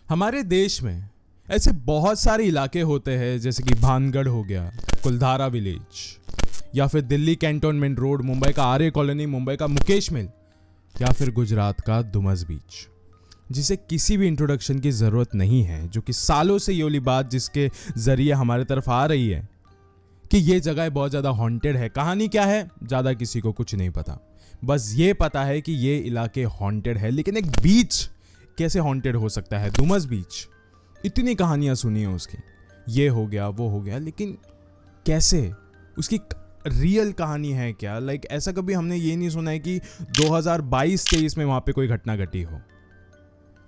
हमारे देश में ऐसे बहुत सारे इलाके होते हैं जैसे कि भानगढ़ हो गया, कुलधारा विलेज, या फिर दिल्ली कैंटोनमेंट रोड, मुंबई का आर्य कॉलोनी, मुंबई का मुकेश मिल, या फिर गुजरात का दुमस बीच, जिसे किसी भी इंट्रोडक्शन की ज़रूरत नहीं है, जो कि सालों से ये वाली बात जिसके ज़रिए हमारे तरफ आ रही है कि ये जगह बहुत ज़्यादा हॉन्टेड है। कहानी क्या है ज़्यादा किसी को कुछ नहीं पता, बस ये पता है कि ये इलाके हॉन्टेड है। लेकिन एक बीच कैसे हॉन्टेड हो सकता है? दुमस बीच, इतनी कहानियाँ सुनी है उसकी, ये हो गया वो हो गया, लेकिन कैसे? उसकी रियल कहानी है क्या? ऐसा कभी हमने ये नहीं सुना है कि 2022-23 में वहाँ पे कोई घटना घटी हो।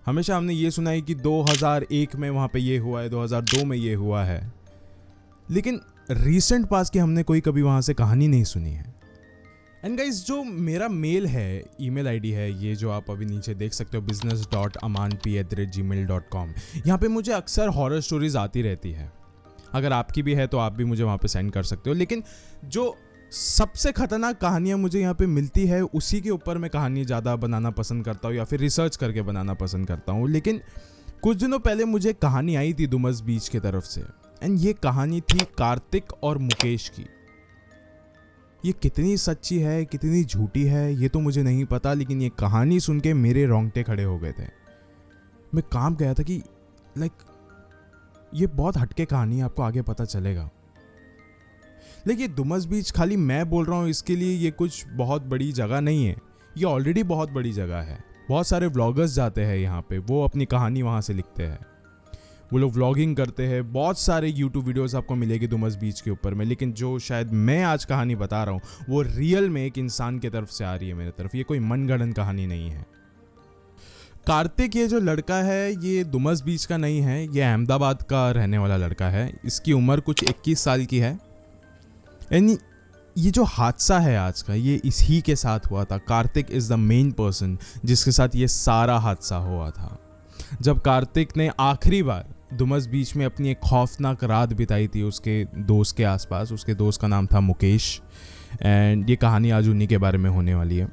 हमेशा हमने ये सुना है कि 2001 में वहाँ पे ये हुआ है, 2002 में ये हुआ है, लेकिन रिसेंट पास की हमने कोई कभी वहाँ से कहानी नहीं सुनी है। एंड गाइज, जो मेरा मेल है, ईमेल आईडी है, ये जो आप अभी नीचे देख सकते हो, business.amanp@gmail.com, यहाँ पे मुझे अक्सर हॉरर स्टोरीज आती रहती है। अगर आपकी भी है तो आप भी मुझे वहाँ पे सेंड कर सकते हो। लेकिन जो सबसे खतरनाक कहानियाँ मुझे यहाँ पे मिलती है, उसी के ऊपर मैं कहानी ज़्यादा बनाना पसंद करता हूँ या फिर रिसर्च करके बनाना पसंद करता हूँ। लेकिन कुछ दिनों पहले मुझे कहानी आई थी दुमस बीच की तरफ से, एंड ये कहानी थी कार्तिक और मुकेश की। ये कितनी सच्ची है, कितनी झूठी है, ये तो मुझे नहीं पता, लेकिन ये कहानी सुन के मेरे रोंगटे खड़े हो गए थे। मैं काम गया था कि ये बहुत हटके कहानी है, आपको आगे पता चलेगा। लेकिन ये दुमस बीच खाली मैं बोल रहा हूँ इसके लिए, ये कुछ बहुत बड़ी जगह नहीं है, ये ऑलरेडी बहुत बड़ी जगह है। बहुत सारे व्लॉगर्स जाते हैं यहाँ पे, वो अपनी कहानी वहाँ से लिखते हैं, वो लोग व्लॉगिंग करते हैं। बहुत सारे यूट्यूब वीडियोस आपको मिलेगी दुमस बीच के ऊपर में, लेकिन जो शायद मैं आज कहानी बता रहा हूँ वो रियल में एक इंसान की तरफ से आ रही है मेरे तरफ। ये कोई मनगढ़ंत कहानी नहीं है। कार्तिक, ये जो लड़का है, ये दुमस बीच का नहीं है, ये अहमदाबाद का रहने वाला लड़का है। इसकी उम्र कुछ 21 साल की है। यानी ये जो हादसा है आज का, ये इसी के साथ हुआ था। Kartik is the main person जिसके साथ ये सारा हादसा हुआ था। जब कार्तिक ने आखिरी बार दुमस बीच में अपनी एक खौफनाक रात बिताई थी उसके दोस्त के आसपास, उसके दोस्त का नाम था मुकेश, एंड ये कहानी आज उन्हीं के बारे में होने वाली है।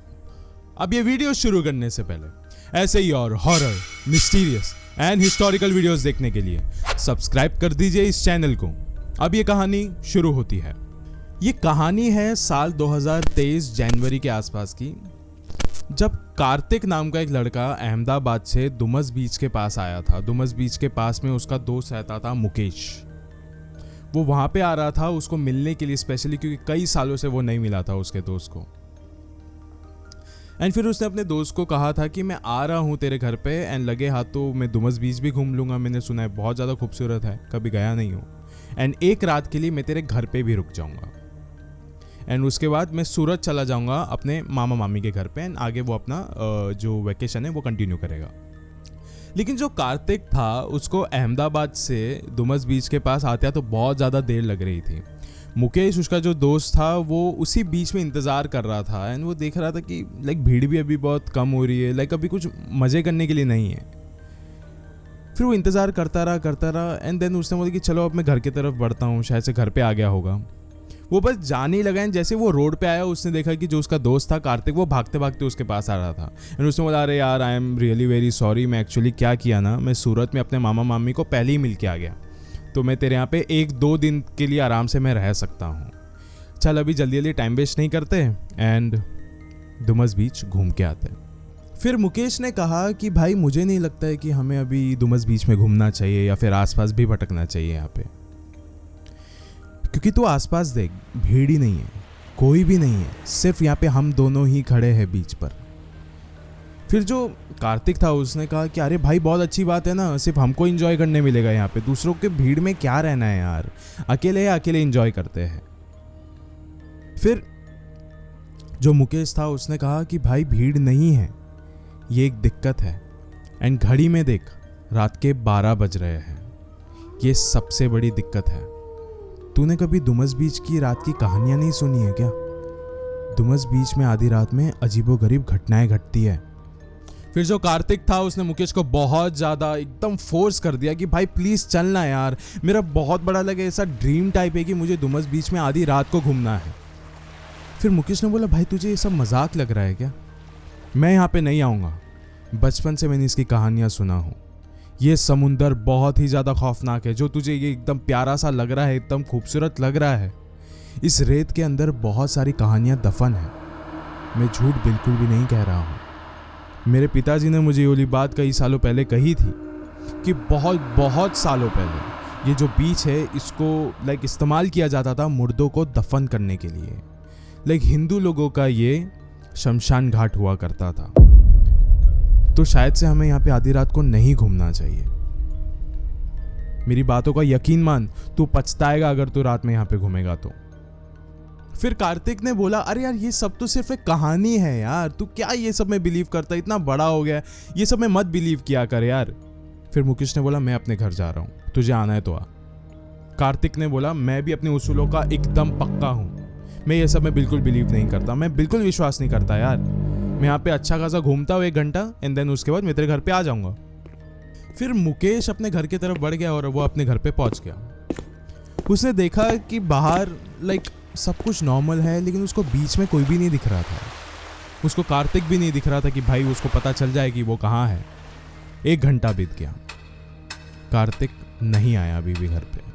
अब ये वीडियो शुरू करने से पहले ऐसे ही और horror, mysterious and historical videos देखने के लिए सब्सक्राइब कर दीजिए इस चैनल को। अब ये कहानी शुरू होती है। ये कहानी है साल 2023 जनवरी के आसपास की, जब कार्तिक नाम का एक लड़का अहमदाबाद से दुमस बीच के पास आया था। दुमस बीच के पास में उसका दोस्त रहता था मुकेश। वो वहाँ पे आ रहा था उसको मिलने के लिए स्पेशली, क्योंकि कई सालों से वो नहीं मिला था उसके दोस्त को। एंड फिर उसने अपने दोस्त को कहा था कि मैं आ रहा हूँ तेरे घर पे, एंड लगे हाथ तो मैं दुमस बीच भी घूम लूँगा, मैंने सुना है बहुत ज़्यादा खूबसूरत है, कभी गया नहीं हूँ, एंड एक रात के लिए मैं तेरे घर पे भी रुक जाऊँगा, एंड उसके बाद मैं सूरत चला जाऊँगा अपने मामा मामी के घर पे, एंड आगे वो अपना जो वैकेशन है वो कंटिन्यू करेगा। लेकिन जो कार्तिक था उसको अहमदाबाद से दुमस बीच के पास आते तो बहुत ज़्यादा देर लग रही थी। मुकेश, उसका जो दोस्त था, वो उसी बीच में इंतज़ार कर रहा था, एंड वो देख रहा था कि भीड़ भी अभी बहुत कम हो रही है, अभी कुछ मज़े करने के लिए नहीं है। फिर वो इंतज़ार करता रहा, एंड देन उसने बोला कि चलो अब मैं घर की तरफ बढ़ता हूँ, शायद से घर पे आ गया होगा। वो बस जाने ही लगा, एंड जैसे वो रोड पे आया उसने देखा कि जो उसका दोस्त था कार्तिक, वो भागते भागते उसके पास आ रहा था। एंड उसने बोला, अरे यार, I am really very sorry, मैं एक्चुअली क्या किया ना, मैं सूरत में अपने मामा मामी को पहले ही मिल के आ गया, तो मैं तेरे यहाँ पे 1-2 दिन के लिए आराम से मैं रह सकता हूँ, चल अभी जल्दी जल्दी टाइम वेस्ट नहीं करते, एंड दुमस बीच घूम के आते हैं। फिर मुकेश ने कहा कि भाई मुझे नहीं लगता है कि हमें अभी दुमस बीच में घूमना चाहिए या फिर आसपास भी भटकना चाहिए यहाँ पे, क्योंकि तू आसपास देख, भीड़ ही नहीं है, कोई भी नहीं है, सिर्फ यहाँ पे हम दोनों ही खड़े हैं बीच पर। फिर जो कार्तिक था उसने कहा कि अरे भाई बहुत अच्छी बात है ना, सिर्फ हमको एंजॉय करने मिलेगा यहाँ पे, दूसरों के भीड़ में क्या रहना है यार, अकेले एंजॉय करते हैं। फिर जो मुकेश था उसने कहा कि भाई भीड़ नहीं है, ये एक दिक्कत है, एंड घड़ी में देख रात के 12 बज रहे हैं, ये सबसे बड़ी दिक्कत है। तूने कभी दुमस बीच की रात की कहानियां नहीं सुनी है क्या? दुमस बीच में आधी रात में अजीबोगरीब घटनाएं घटती है। फिर जो कार्तिक था उसने मुकेश को बहुत ज़्यादा एकदम फोर्स कर दिया कि भाई प्लीज़ चलना यार, मेरा बहुत बड़ा ऐसा ड्रीम टाइप है कि मुझे दुमस बीच में आधी रात को घूमना है। फिर मुकेश ने बोला, भाई तुझे ये सब मजाक लग रहा है क्या? मैं यहाँ पे नहीं आऊँगा, बचपन से मैंने इसकी कहानियाँ सुना हूँ, ये समुंदर बहुत ही ज़्यादा खौफनाक है। जो तुझे ये एकदम प्यारा सा लग रहा है, एकदम खूबसूरत लग रहा है, इस रेत के अंदर बहुत सारी कहानियाँ दफन हैं। मैं झूठ बिल्कुल भी नहीं कह रहा हूँ। मेरे पिताजी ने मुझे ये वाली बात कई सालों पहले कही थी कि बहुत बहुत सालों पहले ये जो बीच है इसको इस्तेमाल किया जाता था मुर्दों को दफन करने के लिए। हिंदू लोगों का ये शमशान घाट हुआ करता था। तो शायद से हमें यहाँ पे आधी रात को नहीं घूमना चाहिए। मेरी बातों का यकीन मान, तू पछताएगा अगर तू रात में यहाँ पे घूमेगा तो। फिर कार्तिक ने बोला, अरे यार ये सब तो सिर्फ एक कहानी है यार, तू क्या ये सब में बिलीव करता है, इतना बड़ा हो गया, ये सब में मत बिलीव किया कर यार। फिर मुकेश ने बोला, मैं अपने घर जा रहा हूँ, तुझे आना है तो आ। कार्तिक ने बोला, मैं भी अपने उसूलों का एकदम पक्का हूँ, मैं ये सब में बिल्कुल बिलीव नहीं करता, मैं बिल्कुल विश्वास नहीं करता यार। मैं यहाँ पे अच्छा खासा घूमता हूँ 1 घंटा एंड देन उसके बाद मैं तेरे घर पे आ जाऊँगा। फिर मुकेश अपने घर की तरफ बढ़ गया और वो अपने घर पे पहुँच गया। उसने देखा कि बाहर सब कुछ नॉर्मल है, लेकिन उसको बीच में कोई भी नहीं दिख रहा था। उसको कार्तिक भी नहीं दिख रहा था कि भाई उसको पता चल जाए कि वो कहाँ है। 1 घंटा बीत गया, कार्तिक नहीं आया अभी भी घर पे।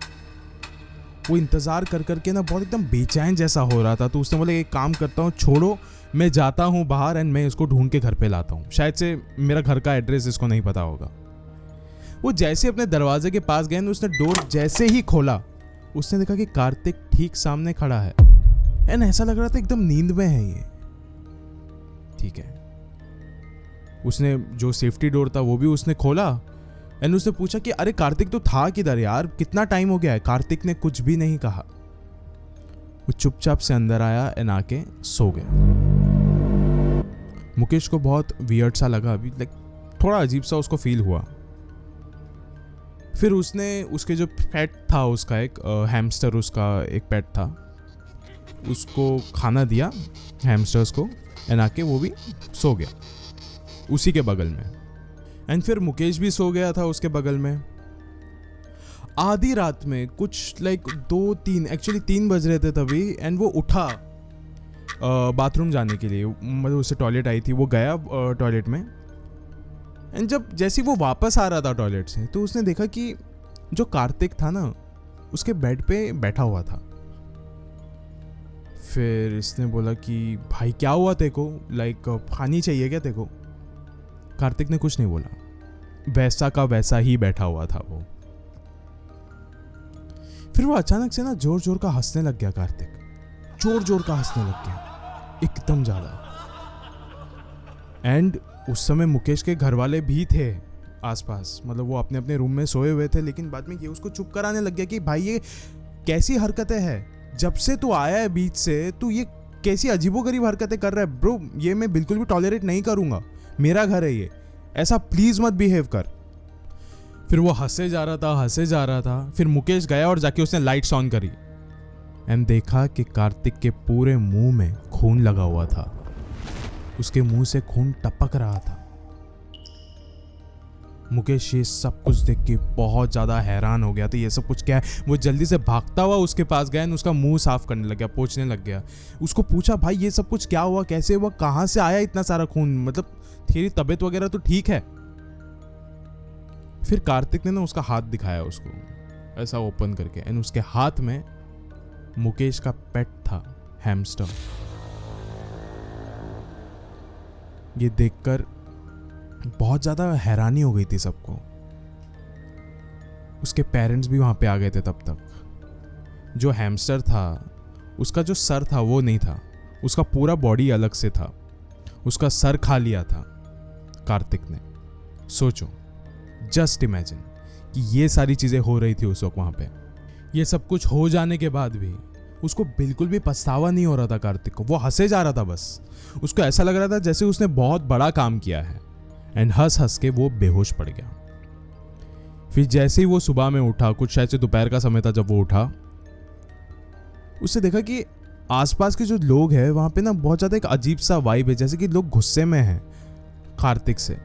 वो इंतज़ार कर करके ना बहुत एकदम बेचैन जैसा हो रहा था। तो उसने बोला, एक काम करता हूँ, छोड़ो मैं जाता हूँ बाहर एंड मैं इसको ढूंढ के घर पे लाता हूँ, शायद से मेरा घर का एड्रेस इसको नहीं पता होगा। वो जैसे अपने दरवाजे के पास गए, उसने डोर जैसे ही खोला, उसने देखा कि कार्तिक ठीक सामने खड़ा है एंड ऐसा लग रहा था एकदम नींद में है ये। ठीक है, उसने जो सेफ्टी डोर था वो भी उसने खोला एंड उसने पूछा कि अरे कार्तिक तो था किधर यार, कितना टाइम हो गया है। कार्तिक ने कुछ भी नहीं कहा। वो चुपचाप से अंदर आया एंड आके सो गया। मुकेश को बहुत वियर्ड सा लगा, अभी थोड़ा अजीब सा उसको फील हुआ। फिर उसने उसके जो पेट था, उसका एक हैमस्टर, उसका एक पेट था, उसको खाना दिया हैमस्टर्स को एंड आके वो भी सो गया उसी के बगल में। एंड फिर मुकेश भी सो गया था उसके बगल में। आधी रात में कुछ 2-3 एक्चुअली 3 बज रहे थे तभी, एंड वो उठा बाथरूम जाने के लिए। मतलब उससे टॉयलेट आई थी, वो गया टॉयलेट में एंड जैसे वो वापस आ रहा था टॉयलेट से, तो उसने देखा कि जो कार्तिक था ना, उसके बेड पे बैठा हुआ था। फिर इसने बोला कि भाई क्या हुआ तेरे को, पानी चाहिए क्या तेरे को? कार्तिक ने कुछ नहीं बोला, वैसा का वैसा ही बैठा हुआ था वो। फिर वो अचानक से ना जोर जोर का हंसने लग गया। कार्तिक जोर जोर का हंसने लग गया, एकदम ज्यादा। एंड उस समय मुकेश के घर वाले भी थे आसपास, मतलब वो अपने अपने रूम में सोए हुए थे। लेकिन बाद में ये उसको चुप कराने लग गया कि भाई ये कैसी हरकतें हैं, जब से तू आया है बीच से तू ये कैसी अजीबोगरीब हरकतें कर रहा है ब्रो, ये मैं बिल्कुल भी टॉलरेट नहीं करूंगा, मेरा घर है ये, ऐसा प्लीज मत बिहेव कर। फिर वो हंसे जा रहा था। फिर मुकेश गया और जाके उसने लाइट्स ऑन करी एंड देखा कि कार्तिक के पूरे मुंह में खून लगा हुआ था, उसके मुंह से खून टपक रहा था। मुकेश ये सब कुछ देख के बहुत ज्यादा हैरान हो गया था, ये सब कुछ क्या है। वो जल्दी से भागता हुआ उसके पास गया और उसका मुंह साफ करने लग गया, पोंछने लग गया। उसको पूछा, भाई ये सब कुछ क्या हुआ, कैसे हुआ, कहां से आया इतना सारा खून, मतलब तेरी तबीयत वगैरह तो ठीक है? फिर कार्तिक ने ना उसका हाथ दिखाया उसको ऐसा ओपन करके, एंड उसके हाथ में मुकेश का पेट था, हैमस्टर। ये देखकर बहुत ज्यादा हैरानी हो गई थी सबको। उसके पेरेंट्स भी वहां पे आ गए थे तब तक। जो हैमस्टर था उसका जो सर था वो नहीं था, उसका पूरा बॉडी अलग से था, उसका सर खा लिया था कार्तिक ने। सोचो, जस्ट इमेजिन कि ये सारी चीजें हो रही थी उस वक्त वहां पे। ये सब कुछ हो जाने के बाद भी उसको बिल्कुल भी पछतावा नहीं हो रहा था कार्तिक को। वो हंसे जा रहा था बस, उसको ऐसा लग रहा था जैसे उसने बहुत बड़ा काम किया है। एंड हंस हंस के वो बेहोश पड़ गया। फिर जैसे ही वो सुबह में उठा, कुछ शायद से दोपहर का समय था जब वो उठा, उसने देखा कि आसपास के जो लोग हैं वहां पे ना बहुत ज्यादा एक अजीब सा वाइब है, जैसे कि लोग गुस्से में हैं कार्तिक से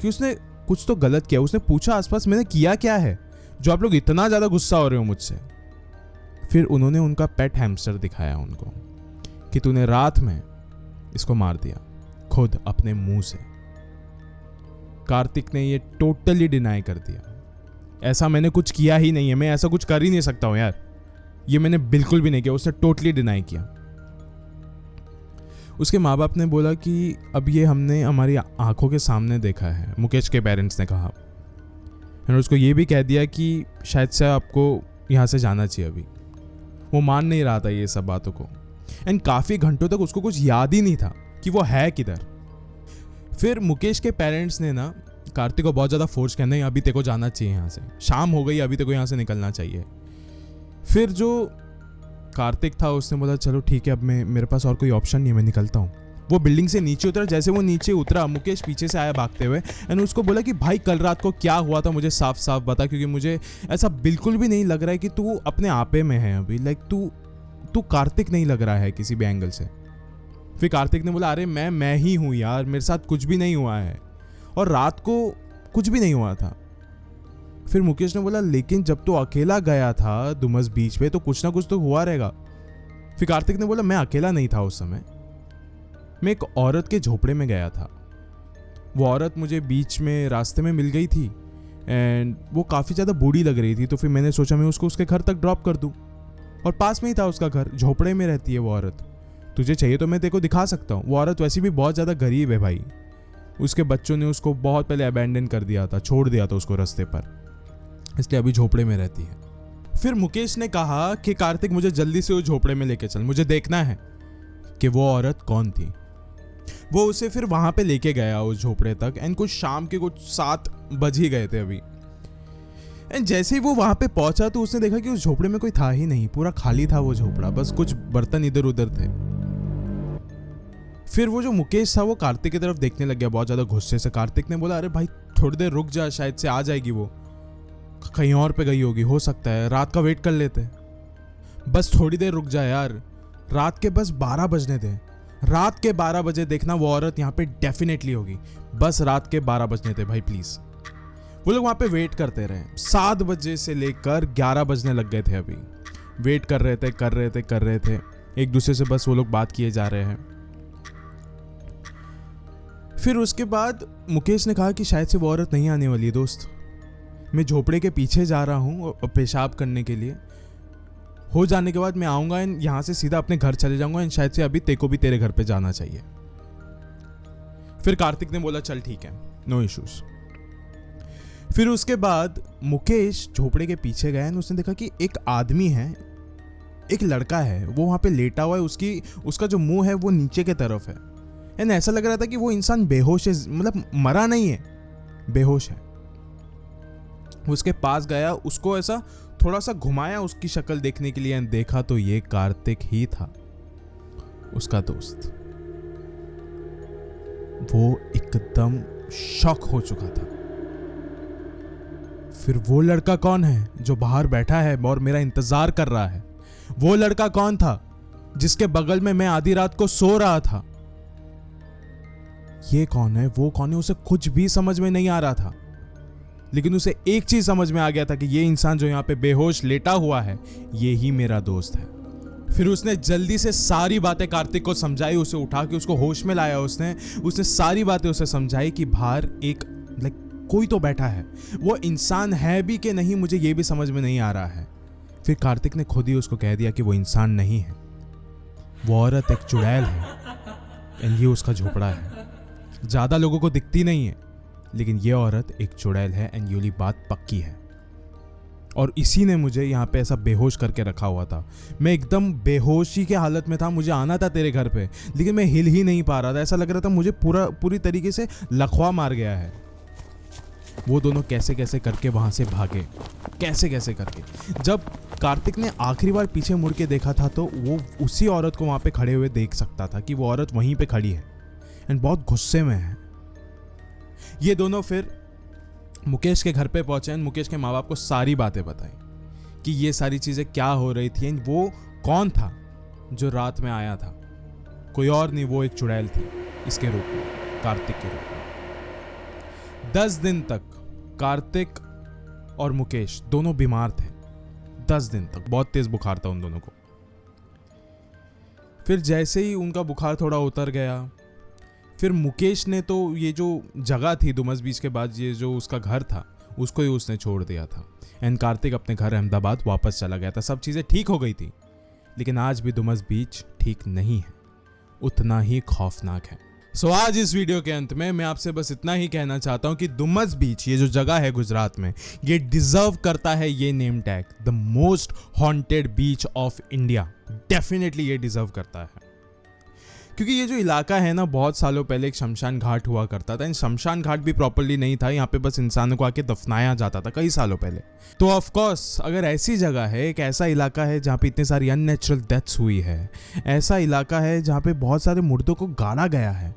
कि उसने कुछ तो गलत किया। उसने पूछा आसपास, मैंने किया क्या है जो आप लोग इतना ज्यादा गुस्सा हो रहे हो मुझसे? फिर उन्होंने उनका पेट हैमस्टर दिखाया उनको कि तूने रात में इसको मार दिया खुद अपने मुंह से। कार्तिक ने ये टोटली डिनाई कर दिया, ऐसा मैंने कुछ किया ही नहीं है, मैं ऐसा कुछ कर ही नहीं सकता हूं यार, ये मैंने बिल्कुल भी नहीं किया। उसने टोटली डिनाई किया। उसके माँ बाप ने बोला कि अब ये हमने हमारी आंखों के सामने देखा है, मुकेश के पेरेंट्स ने कहा। और उसको ये भी कह दिया कि शायद से आपको यहाँ से जाना चाहिए अभी। वो मान नहीं रहा था ये सब बातों को, एंड काफ़ी घंटों तक उसको कुछ याद ही नहीं था कि वो है किधर। फिर मुकेश के पेरेंट्स ने ना कार्तिक को बहुत ज़्यादा फोर्स किया, नहीं अभी तेरे को जाना चाहिए यहाँ से, शाम हो गई, अभी तेरे को यहाँ से निकलना चाहिए। फिर जो कार्तिक था उसने बोला चलो ठीक है, अब मेरे पास और कोई ऑप्शन नहीं है, मैं निकलता हूँ। वो बिल्डिंग से नीचे उतरा। जैसे वो नीचे उतरा, मुकेश पीछे से आया भागते हुए, एंड उसको बोला कि भाई कल रात को क्या हुआ था मुझे साफ साफ बता, क्योंकि मुझे ऐसा बिल्कुल भी नहीं लग रहा है कि तू अपने आपे में है अभी, लाइक तू कार्तिक नहीं लग रहा है किसी भी एंगल से। फिर कार्तिक ने बोला अरे मैं ही हूँ यार, मेरे साथ कुछ भी नहीं हुआ है, और रात को कुछ भी नहीं हुआ था। फिर मुकेश ने बोला लेकिन जब तू अकेला गया था डुमस बीच पे तो कुछ ना कुछ तो हुआ रहेगा। फिर कार्तिक ने बोला मैं अकेला नहीं था उस समय, मैं एक औरत के झोपड़े में गया था। वो औरत मुझे बीच में रास्ते में मिल गई थी, एंड वो काफ़ी ज़्यादा बूढ़ी लग रही थी, तो फिर मैंने सोचा मैं उसको उसके घर तक ड्रॉप कर दूँ, और पास में ही था उसका घर, झोपड़े में रहती है वो औरत। तुझे चाहिए तो मैं तेरे को दिखा सकता हूँ। वो औरत वैसे भी बहुत ज़्यादा गरीब है भाई, उसके बच्चों ने उसको बहुत पहले अबैंडन कर दिया था, छोड़ दिया था उसको रास्ते पर, इसलिए अभी झोपड़े में रहती है। फिर मुकेश ने कहा कि कार्तिक मुझे जल्दी से उस झोपड़े में लेके चल, मुझे देखना है कि वो औरत कौन थी। वो उसे फिर वहां पे लेके गया उस झोपड़े तक, एंड कुछ शाम के कुछ 7 बज ही गए थे अभी। एंड जैसे ही वो वहां पे पहुंचा तो उसने देखा कि उस झोपड़े में कोई था ही नहीं, पूरा खाली था वो झोपड़ा, बस कुछ बर्तन इधर उधर थे। फिर वो जो मुकेश था वो कार्तिक की तरफ देखने लग गया बहुत ज्यादा गुस्से से। कार्तिक ने बोला अरे भाई थोड़ी देर रुक जा, शायद से आ जाएगी, वो कहीं और पे गई होगी, हो सकता है, रात का वेट कर लेते, बस थोड़ी देर रुक जा यार, रात के बस 12 बजने दे, रात के 12 बजे देखना वो औरत यहाँ पे डेफिनेटली होगी, बस रात के 12 बजने थे भाई प्लीज। वो लोग वहाँ पे वेट करते रहे, 7 बजे से लेकर 11 बजने लग गए थे अभी, वेट कर रहे थे, एक दूसरे से बस वो लोग बात किए जा रहे हैं। फिर उसके बाद मुकेश ने कहा कि शायद से वो औरत नहीं आने वाली है दोस्त, मैं झोपड़े के पीछे जा रहा हूँ पेशाब करने के लिए, हो जाने के बाद मैं आऊँगा एंड यहाँ से सीधा अपने घर चले जाऊँगा, एंड शायद से अभी तेको भी तेरे घर पे जाना चाहिए। फिर कार्तिक ने बोला चल ठीक है, नो इश्यूज। फिर उसके बाद मुकेश झोपड़े के पीछे गया, उसने देखा कि एक आदमी है, एक लड़का है, वो वहाँ पे लेटा हुआ है, उसका जो मुंह है वो नीचे के तरफ है, एंड ऐसा लग रहा था कि वो इंसान बेहोश है, मतलब मरा नहीं है, बेहोश है। उसके पास गया, उसको ऐसा थोड़ा सा घुमाया उसकी शक्ल देखने के लिए, एंड देखा तो ये कार्तिक ही था, उसका दोस्त। वो एकदम शॉक हो चुका था। फिर वो लड़का कौन है जो बाहर बैठा है और मेरा इंतजार कर रहा है? वो लड़का कौन था जिसके बगल में मैं आधी रात को सो रहा था? ये कौन है, वो कौन है, उसे कुछ भी समझ में नहीं आ रहा था, लेकिन उसे एक चीज समझ में आ गया था कि ये इंसान जो यहाँ पे बेहोश लेटा हुआ है, ये ही मेरा दोस्त है। फिर उसने जल्दी से सारी बातें कार्तिक को समझाई, उसे उठा के उसको होश में लाया। उसने सारी बातें उसे समझाई कि बाहर एक कोई तो बैठा है, वो इंसान है भी कि नहीं मुझे ये भी समझ में नहीं आ रहा है। फिर कार्तिक ने खुद ही उसको कह दिया कि वो इंसान नहीं है, वो औरत एक चुड़ैल है, एंड ये उसका झोपड़ा है। ज्यादा लोगों को दिखती नहीं है, लेकिन ये औरत एक चुड़ैल है, एंड ये वाली बात पक्की है। और इसी ने मुझे यहाँ पे ऐसा बेहोश करके रखा हुआ था। मैं एकदम बेहोशी के हालत में था, मुझे आना था तेरे घर पे, लेकिन मैं हिल ही नहीं पा रहा था। ऐसा लग रहा था मुझे पूरी तरीके से लखवा मार गया है। वो दोनों कैसे कैसे करके वहां से भागे, कैसे कैसे करके। जब कार्तिक ने आखिरी बार पीछे मुड़ के देखा था तो वो उसी औरत को वहां पे खड़े हुए देख सकता था कि वो औरत वहीं पे खड़ी है एंड बहुत गुस्से में है। ये दोनों फिर मुकेश के घर पे पहुंचे, मुकेश के माँ बाप को सारी बातें बताई कि ये सारी चीजें क्या हो रही थी, वो कौन था जो रात में आया था, कोई और नहीं, वो एक चुड़ैल थी इसके रूप में, कार्तिक के रूप में। 10 दिन तक कार्तिक और मुकेश दोनों बीमार थे, 10 दिन तक बहुत तेज बुखार था उन दोनों को। फिर जैसे ही उनका बुखार थोड़ा उतर गया, फिर मुकेश ने तो ये जो जगह थी डुमस बीच के बाद, ये जो उसका घर था उसको ही उसने छोड़ दिया था। एंड कार्तिक अपने घर अहमदाबाद वापस चला गया था। सब चीज़ें ठीक हो गई थी, लेकिन आज भी डुमस बीच ठीक नहीं है, उतना ही खौफनाक है। सो आज इस वीडियो के अंत में मैं आपसे बस इतना ही कहना चाहता हूं कि डुमस बीच, ये जो जगह है गुजरात में, ये डिजर्व करता है ये name tag, the most haunted beach of India. Definitely ये डिजर्व करता है, क्योंकि ये जो इलाका है ना, बहुत सालों पहले एक शमशान घाट हुआ करता था। इन शमशान घाट भी प्रॉपर्ली नहीं था, यहाँ पे बस इंसानों को आके दफनाया जाता था कई सालों पहले। तो ऑफ कोर्स अगर ऐसी जगह है, एक ऐसा इलाका है जहाँ पे इतनी सारी अननेचुरल डेथ्स हुई है, ऐसा इलाका है जहाँ पे बहुत सारे मुर्दों को गाड़ा गया है,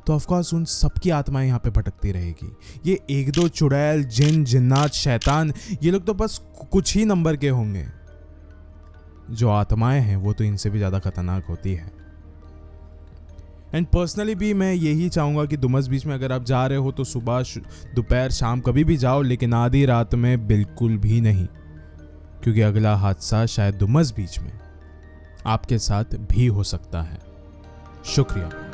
तो ऑफ कोर्स उन सबकी आत्माएं यहाँ पे भटकती रहेगी। ये एक दो चुड़ैल, जिन, जिन्नात, शैतान, ये लोग तो बस कुछ ही नंबर के होंगे। जो आत्माएं हैं वो तो इनसे भी ज़्यादा खतरनाक होती है। एंड पर्सनली भी मैं यही चाहूँगा कि डुमस बीच में अगर आप जा रहे हो तो सुबह, दोपहर, शाम कभी भी जाओ, लेकिन आधी रात में बिल्कुल भी नहीं, क्योंकि अगला हादसा शायद डुमस बीच में आपके साथ भी हो सकता है। शुक्रिया।